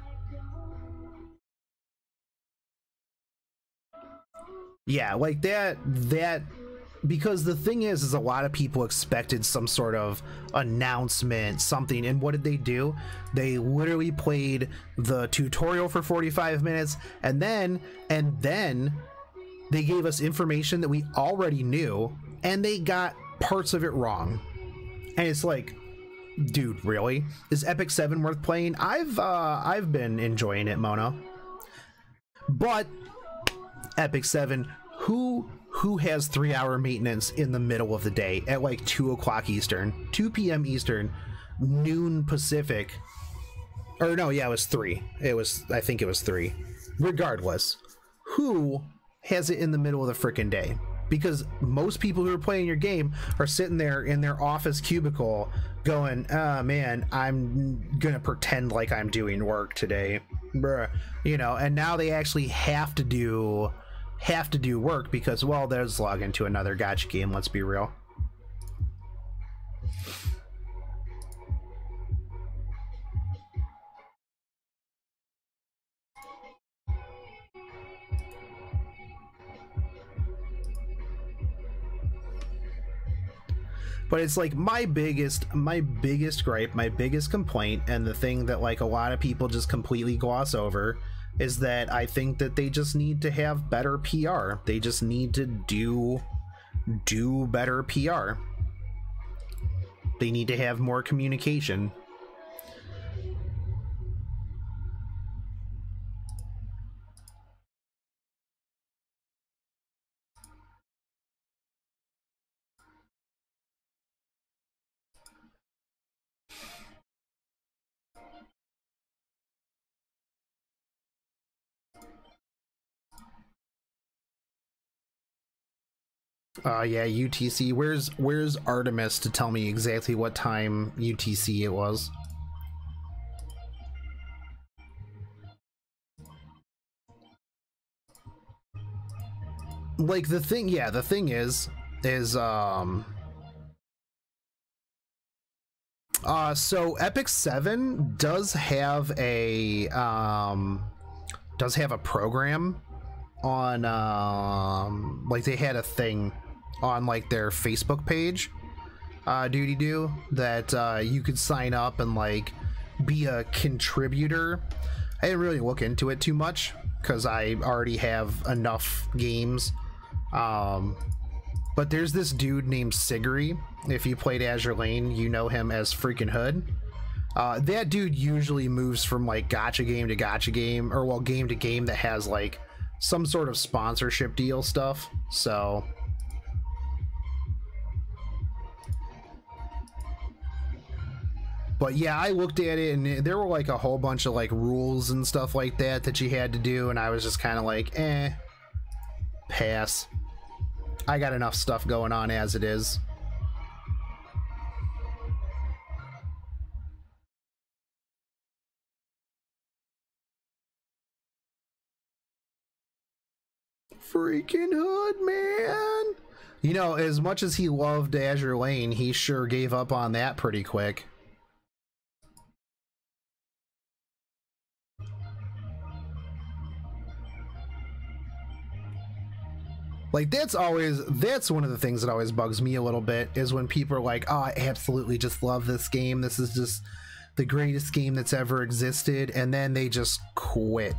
Yeah, like that, because the thing is a lot of people expected some sort of announcement, something, and what did they do? They literally played the tutorial for 45 minutes, and then they gave us information that we already knew, and they got parts of it wrong. And it's like, dude, really? Is Ep.2 worth playing? I've been enjoying it, Mono. But Ep.2, who has 3-hour maintenance in the middle of the day at like 2 o'clock Eastern, 2 p.m. Eastern, noon Pacific? Or no, yeah, it was 3. I think it was 3. Regardless, who has it in the middle of the frickin' day? Because most people who are playing your game are sitting there in their office cubicle going, oh man, I'm gonna pretend like I'm doing work today, bruh. You know, and now they actually have to do work because, well, there's log into another gacha game, let's be real. But it's like my biggest gripe, my biggest complaint, and the thing that like a lot of people just completely gloss over, is that I think that they just need to have better PR. They just need to do better PR. They need to have more communication. Yeah, UTC. Where's Artemis to tell me exactly what time UTC it was? Like the thing is so Ep.2 does have a program on like they had a thing on like their Facebook page, Duty Do, that you could sign up and like be a contributor. I didn't really look into it too much because I already have enough games. But there's this dude named Siguri. If you played Azur Lane, you know him as freaking Hood. That dude usually moves from like gacha game to gacha game, or well, game to game that has like some sort of sponsorship deal stuff. So but yeah, I looked at it and there were like a whole bunch of like rules and stuff like that that you had to do, and I was just kind of like, pass. I got enough stuff going on as it is. Freaking Hood, man. You know, as much as he loved Azur Lane, he sure gave up on that pretty quick. Like, that's one of the things that always bugs me a little bit, is when people are like, oh, I absolutely just love this game. This is just the greatest game that's ever existed. And then they just quit.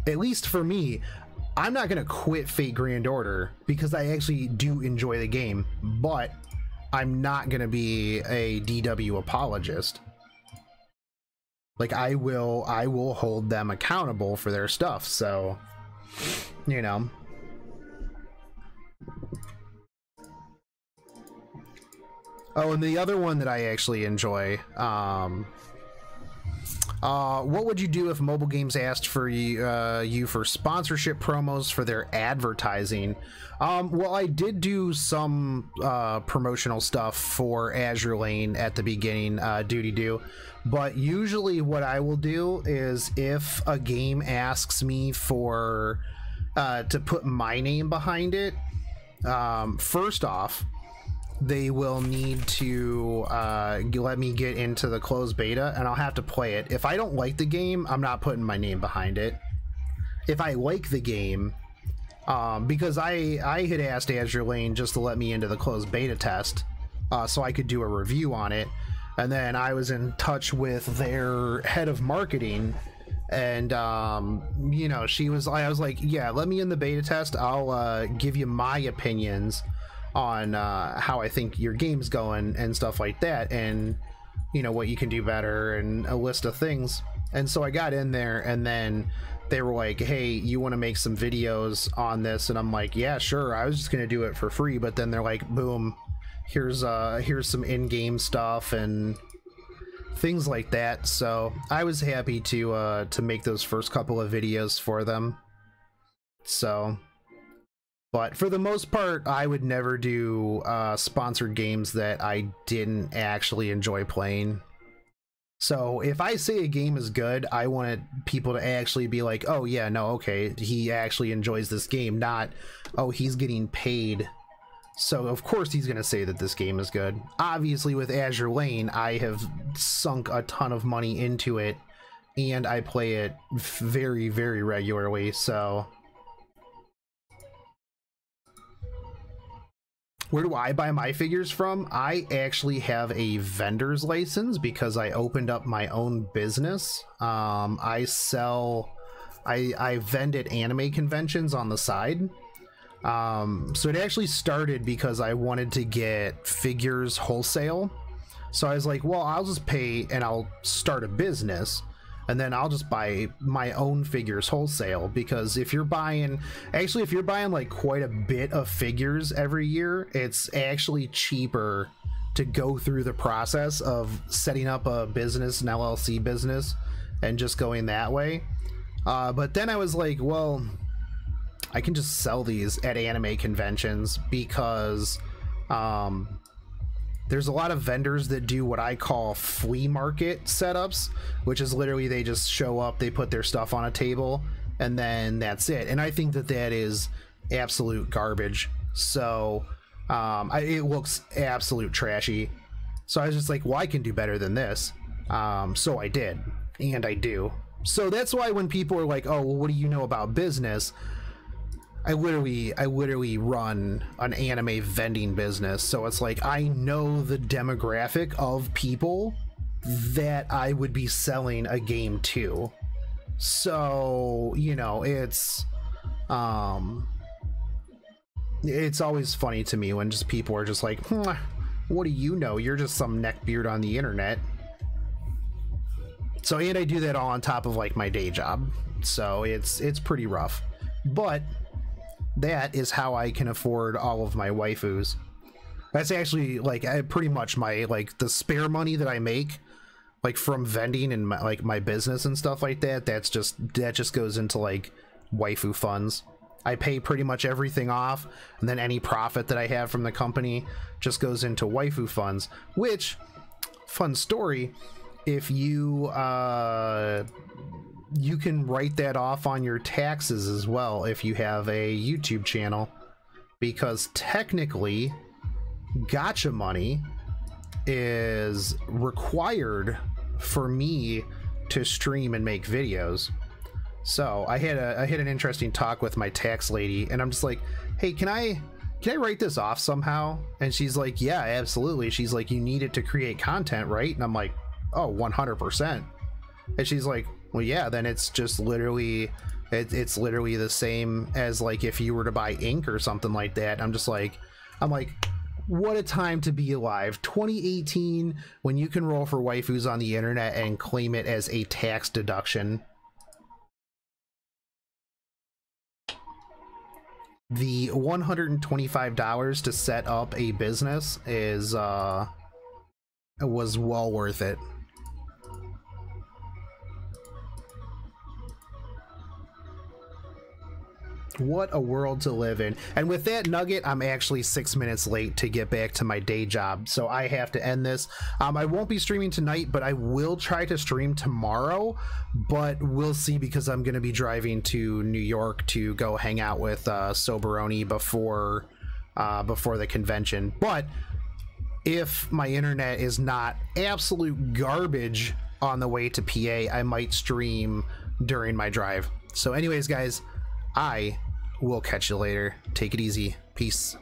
At least for me, I'm not going to quit Fate Grand Order because I actually do enjoy the game, but I'm not going to be a DW apologist. Like, I will hold them accountable for their stuff. So, you know. Oh, and the other one that I actually enjoy, what would you do if mobile games asked for you for sponsorship promos for their advertising? Well, I did do some promotional stuff for Azur Lane at the beginning, Duty Do, but usually what I will do is if a game asks me for to put my name behind it, first off, they will need to let me get into the closed beta, and I'll have to play it. If I don't like the game, I'm not putting my name behind it. If I like the game, because I had asked Azur Lane just to let me into the closed beta test, so I could do a review on it, and then I was in touch with their head of marketing, and you know, I was like, yeah, let me in the beta test. I'll give you my opinions on how I think your game's going and stuff like that, and you know what you can do better, and a list of things. And so I got in there, and then they were like, hey, you want to make some videos on this? And I'm like, yeah, sure. I was just gonna do it for free, but then they're like, boom, here's some in-game stuff and things like that. So I was happy to make those first couple of videos for them. So, but for the most part, I would never do sponsored games that I didn't actually enjoy playing. So if I say a game is good, I want people to actually be like, oh yeah, no, okay, he actually enjoys this game, not, oh, he's getting paid, so of course he's gonna say that this game is good. Obviously with Azur Lane, I have sunk a ton of money into it, and I play it very, very regularly, so... Where do I buy my figures from? I actually have a vendor's license because I opened up my own business. I vend at anime conventions on the side. So it actually started because I wanted to get figures wholesale. So I was like, well, I'll just pay and I'll start a business, and then I'll just buy my own figures wholesale, because if you're buying like quite a bit of figures every year, it's actually cheaper to go through the process of setting up a business, an LLC business, and just going that way. But then I was like, well, I can just sell these at anime conventions, because there's a lot of vendors that do what I call flea market setups, which is literally they just show up, they put their stuff on a table, and then that's it. And I think that that is absolute garbage. So it looks absolute trashy. So I was just like, well, I can do better than this. So I did, and I do. So that's why when people are like, oh, well, what do you know about business? I literally run an anime vending business, so it's like I know the demographic of people that I would be selling a game to. So, you know, it's always funny to me when just people are just like, what do you know? You're just some neckbeard on the internet. So, and I do that all on top of like my day job. So it's pretty rough, but that is how I can afford all of my waifus. That's actually like pretty much my, like, the spare money that I make, like from vending and my business and stuff like that. That just goes into like waifu funds. I pay pretty much everything off, and then any profit that I have from the company just goes into waifu funds. Which, fun story, if you you can write that off on your taxes as well if you have a YouTube channel, because technically gacha money is required for me to stream and make videos. So I had an interesting talk with my tax lady, and I'm just like, hey, can I write this off somehow? And she's like, yeah, absolutely. She's like, you need it to create content, right? And I'm like, oh, 100%. And she's like, well, yeah, then it's just literally, it's literally the same as like if you were to buy ink or something like that. I'm like, what a time to be alive. 2018, when you can roll for waifus on the internet and claim it as a tax deduction. The $125 to set up a business is was well worth it. What a world to live in. And with that nugget, I'm actually 6 minutes late to get back to my day job, so I have to end this. I won't be streaming tonight, but I will try to stream tomorrow, but we'll see, because I'm going to be driving to New York to go hang out with Soberoni before the convention. But if my internet is not absolute garbage on the way to PA, I might stream during my drive. So anyways, guys, I will catch you later. Take it easy. Peace.